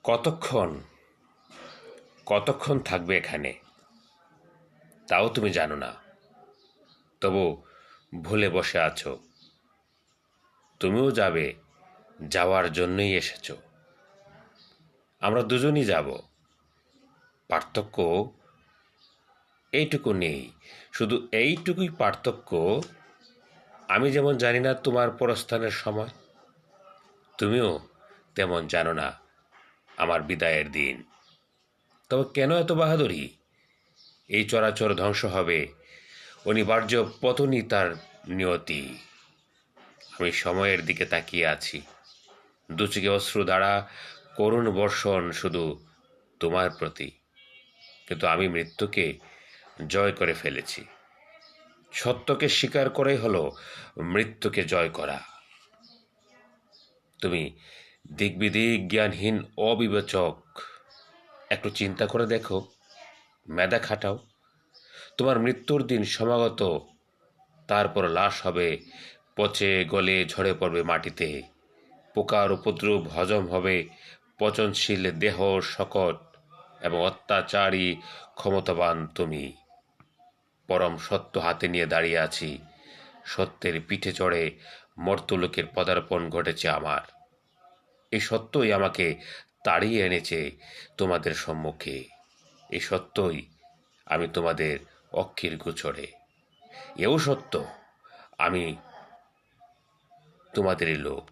কতক্ষণ কতক্ষণ থাকবে এখানে তাও তুমি জানো না, তবু ভুলে বসে আছো। তুমিও যাবে, যাওয়ার জন্যই এসেছো। আমরা দুজনই যাব। পার্থক্য এইটুকু নেই, শুধু এইটুকুই পার্থক্য, আমি যেমন জানি না তোমার প্রস্থানের সময়, তুমিও তেমন জানো না আমার বিদায়ের দিন। তবে কেন এত বাহাদুরি? এই চরাচর ধ্বংস হবে, অনিবার্য পতনই তার নিয়তি। আমি সময়ের দিকে তাকিয়ে আছি, দুচোখে অশ্রু দ্বারা করুণ বর্ষণ শুধু তোমার প্রতি। কিন্তু আমি মৃত্যুকে জয় করে ফেলেছি। সত্যকে স্বীকার করেই হলো মৃত্যুকে জয় করা। তুমি দিকবিদিক জ্ঞানহীন অবিবেচক, একটু চিন্তা করে দেখো, মেধা খাটাও। তোমার মৃত্যুর দিন সমাগত, তারপর লাশ হবে, পচে গলে ঝরে পড়বে মাটিতে। পোকার উপদ্রব হজম হবে পচনশীল দেহ শকট, এবং অত্যাচারী ক্ষমতাবান তুমি। পরম সত্য হাতে নিয়ে দাঁড়িয়ে আছি, সত্যের পিঠে চড়ে মর্ত্যলোকের পদার্পণ ঘটেছে আমার। এই সত্যই আমাকে তাড়িয়ে এনেছে তোমাদের সম্মুখে। এই সত্যই আমি তোমাদের অক্ষির গোচরে। এও সত্য, আমি তোমাদেরই লোক।